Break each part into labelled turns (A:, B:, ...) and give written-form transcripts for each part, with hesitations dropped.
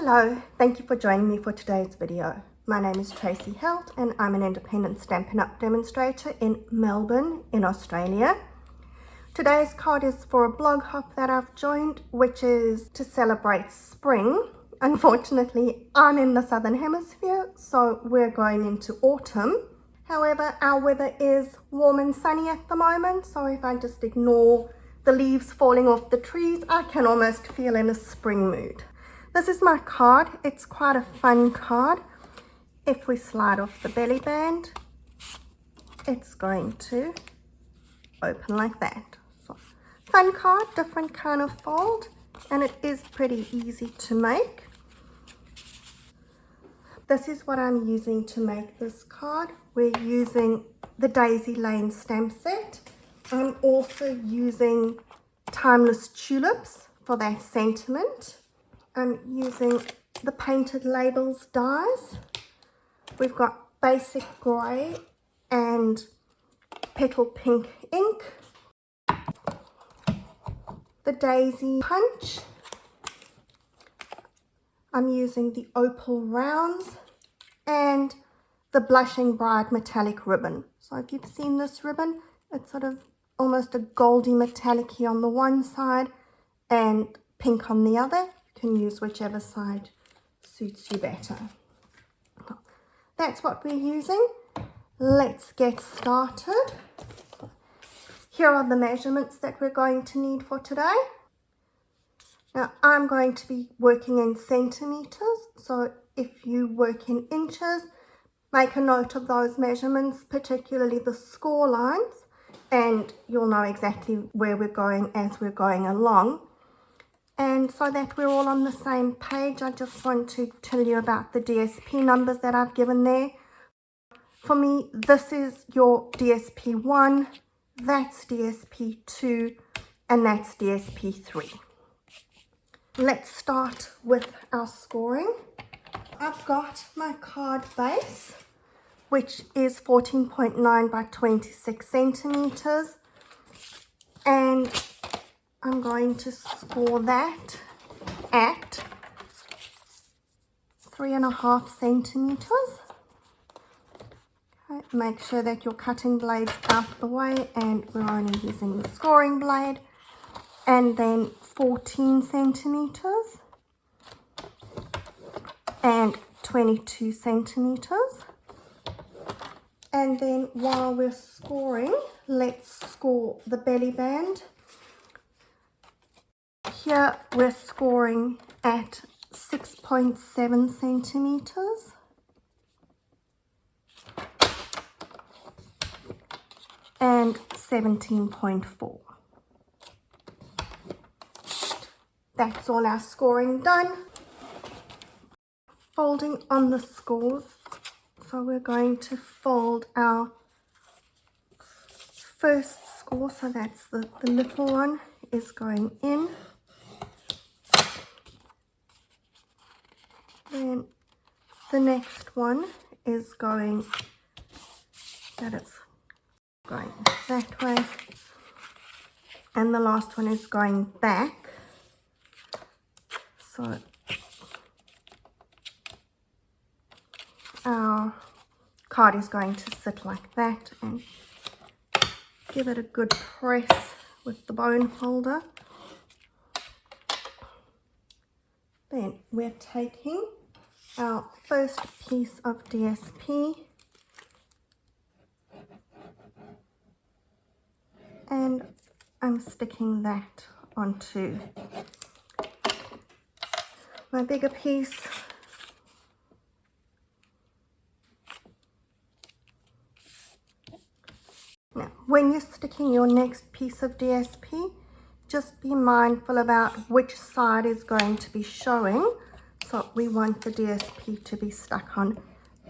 A: Hello, thank you for joining me for today's video. My name is Tracy Helt and I'm an independent Stampin' Up! Demonstrator in Melbourne in Australia. Today's card is for a blog hop that I've joined, which is to celebrate spring. Unfortunately, I'm in the southern hemisphere, so we're going into autumn. However, our weather is warm and sunny at the moment, so if I just ignore the leaves falling off the trees, I can almost feel in a spring mood. This is my card. It's quite a fun card. If we slide off the belly band, it's going to open like that. So, fun card, different kind of fold, and it is pretty easy to make. This is what I'm using to make this card. We're using the Daisy Lane stamp set. I'm also using Timeless Tulips for that sentiment. I'm using the Painted Labels dies. We've got Basic Grey and Petal Pink ink. The Daisy Punch. I'm using the Opal Rounds and the Blushing Bride Metallic Ribbon. So if you've seen this ribbon, it's sort of almost a goldy metallic-y on the one side and pink on the other. You can use whichever side suits you better. That's what we're using. Let's get started. Here are the measurements that we're going to need for today. Now, I'm going to be working in centimeters, so if you work in inches, make a note of those measurements, particularly the score lines, and you'll know exactly where we're going as we're going along. And so that we're all on the same page, I just want to tell you about the DSP numbers that I've given there. For me, this is your DSP 1, that's DSP 2, and that's DSP 3. Let's start with our scoring. I've got my card base, which is 14.9 by 26 centimeters, and I'm going to score that at 3.5 centimeters. Okay, make sure that your cutting blade's out the way and we're only using the scoring blade. And then 14 centimeters and 22 centimeters. And then while we're scoring, let's score the belly band. Here we're scoring at 6.7 centimeters. And 17.4. That's all our scoring done. Folding on the scores. So we're going to fold our first score, so that's the little one is going in. Then the next one is going, it's going that way. And the last one is going back. So our card is going to sit like that and give it a good press with the bone folder. Then we're taking our first piece of DSP and I'm sticking that onto my bigger piece. Now, when you're sticking your next piece of DSP, just be mindful about which side is going to be showing. So we want the DSP to be stuck on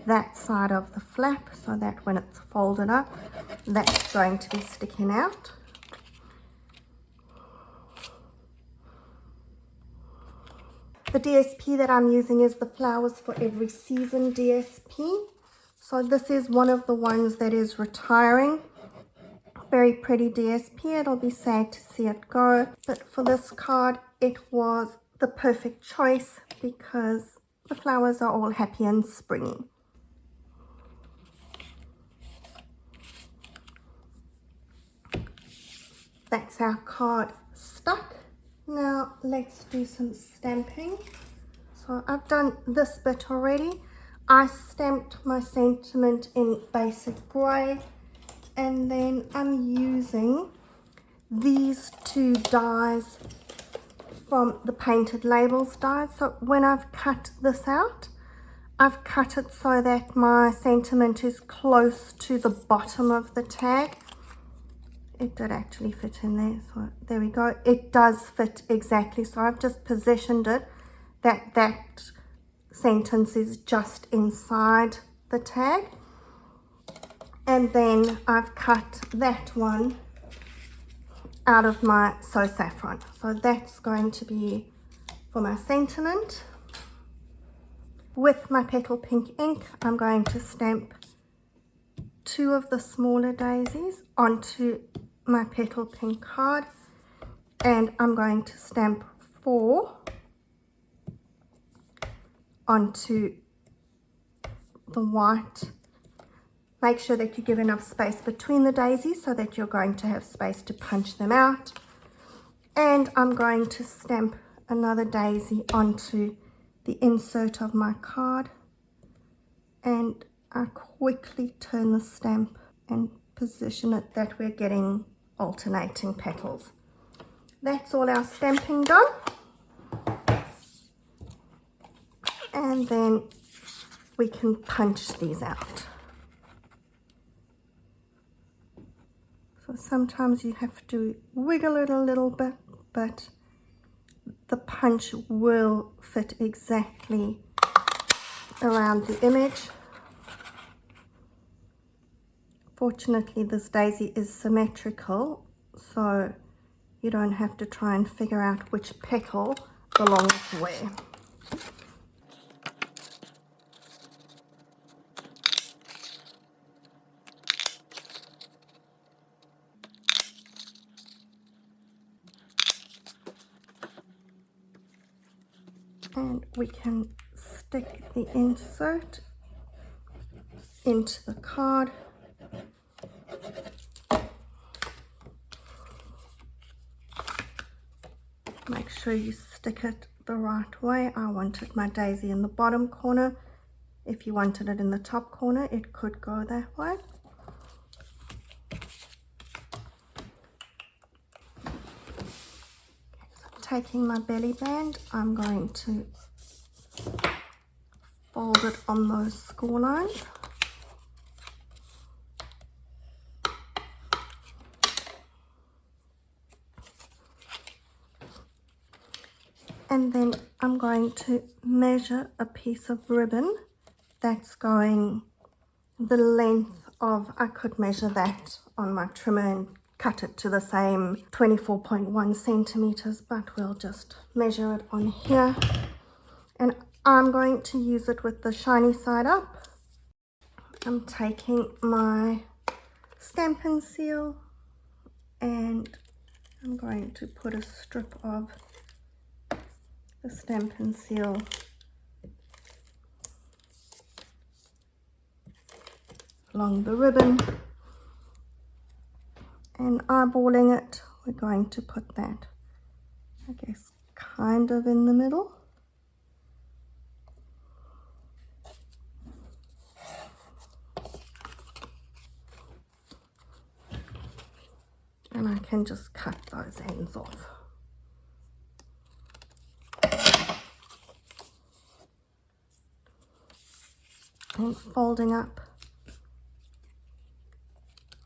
A: that side of the flap so that when it's folded up, that's going to be sticking out. The DSP that I'm using is the Flowers for Every Season DSP. So this is one of the ones that is retiring. Very pretty DSP. It'll be sad to see it go. But for this card, it was the perfect choice because the flowers are all happy and springy. That's our card stuck. Now let's do some stamping. So I've done this bit already. I stamped my sentiment in basic grey, and then I'm using these two dies from the Painted Labels dies. So when I've cut this out, I've cut it so that my sentiment is close to the bottom of the tag. It did actually fit in there, so there we go. It does fit exactly, so I've just positioned it that sentence is just inside the tag, and then I've cut that one out of my So Saffron. So that's going to be for my sentiment. With my Petal Pink ink, I'm going to stamp 2 of the smaller daisies onto my Petal Pink card, and I'm going to stamp 4 onto the white. Make sure that you give enough space between the daisies so that you're going to have space to punch them out. And I'm going to stamp another daisy onto the insert of my card, and I quickly turn the stamp and position it that we're getting alternating petals. That's all our stamping done, and then we can punch these out. So sometimes you have to wiggle it a little bit, but the punch will fit exactly around the image. Fortunately, this daisy is symmetrical, so you don't have to try and figure out which petal belongs where. And we can stick the insert into the card. Make sure you stick it the right way. I wanted my daisy in the bottom corner. If you wanted it in the top corner, it could go that way. So taking my belly band, I'm going to fold it on those score lines. And then I'm going to measure a piece of ribbon that's going the length of, I could measure that on my trimmer and cut it to the same 24.1 centimeters, but we'll just measure it on here. And I'm going to use it with the shiny side up. I'm taking my Stampin' Seal and I'm going to put a strip of the Stampin' Seal along the ribbon, and eyeballing it, we're going to put that, I guess, kind of in the middle. And I can just cut those ends off. And folding up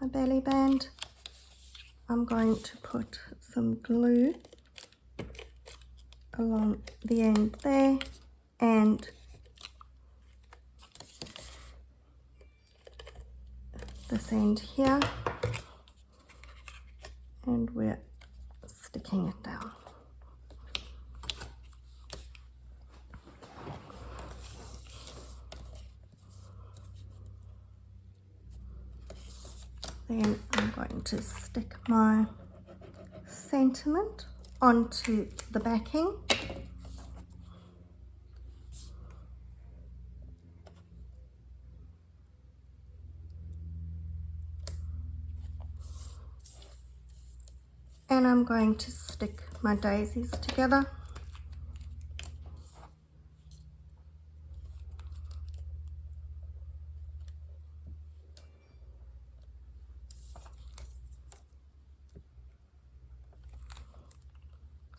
A: my belly band, I'm going to put some glue along the end there and this end here, and we're sticking it down. Then I'm going to stick my sentiment onto the backing, and I'm going to stick my daisies together.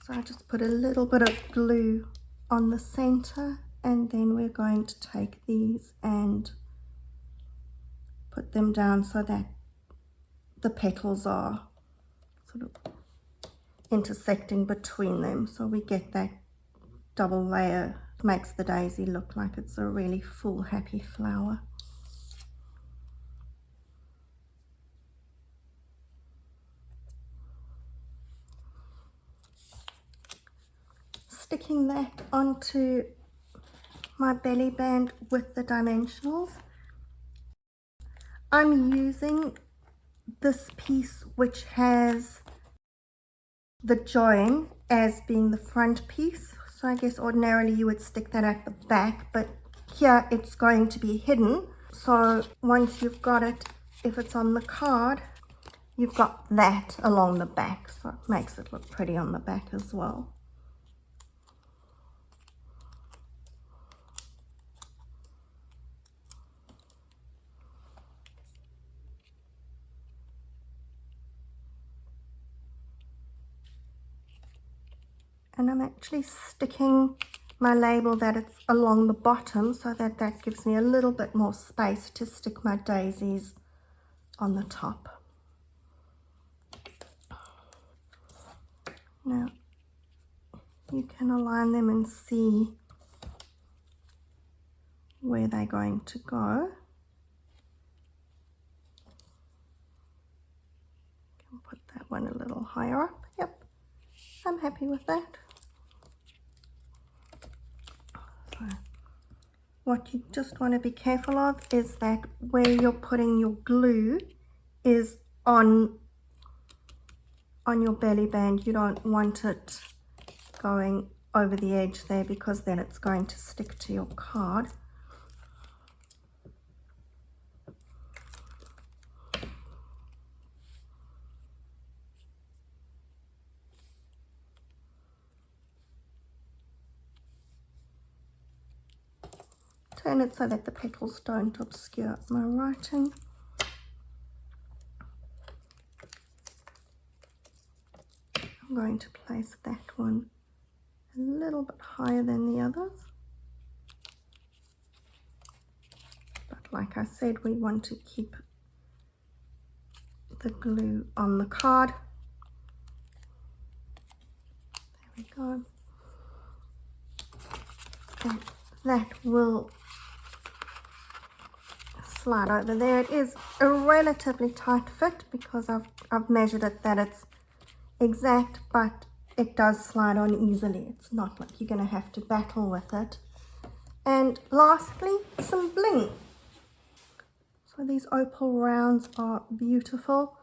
A: So I just put a little bit of glue on the center, and then we're going to take these and put them down so that the petals are sort of intersecting between them, so we get that double layer. It makes the daisy look like it's a really full, happy flower. Sticking that onto my belly band with the dimensionals. I'm using this piece which has the join as being the front piece, so I guess ordinarily you would stick that at the back, but here it's going to be hidden. So once you've got it, if it's on the card, you've got that along the back, so it makes it look pretty on the back as well. And I'm actually sticking my label that it's along the bottom so that that gives me a little bit more space to stick my daisies on the top. Now you can align them and see where they're going to go. Can put that one a little higher up. Yep, I'm happy with that. So what you just want to be careful of is that where you're putting your glue is on your belly band. You don't want it going over the edge there, because then it's going to stick to your card. Turn it so that the petals don't obscure my writing. I'm going to place that one a little bit higher than the others. But like I said, we want to keep the glue on the card. There we go. And that will slide over there. It is a relatively tight fit because I've measured it that it's exact, but it does slide on easily. It's not like you're going to have to battle with it. And lastly, some bling. So these opal rounds are beautiful.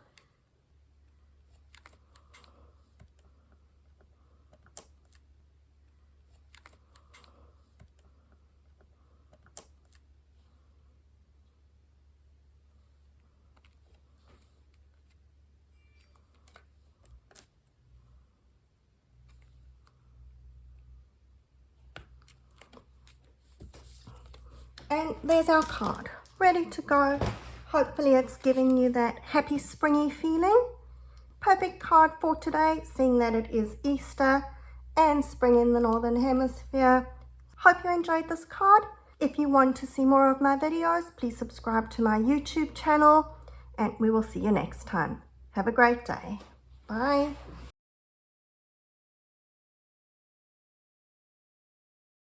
A: And there's our card, ready to go. Hopefully it's giving you that happy springy feeling. Perfect card for today, seeing that it is Easter and spring in the Northern Hemisphere. Hope you enjoyed this card. If you want to see more of my videos, please subscribe to my YouTube channel, and we will see you next time. Have a great day. Bye.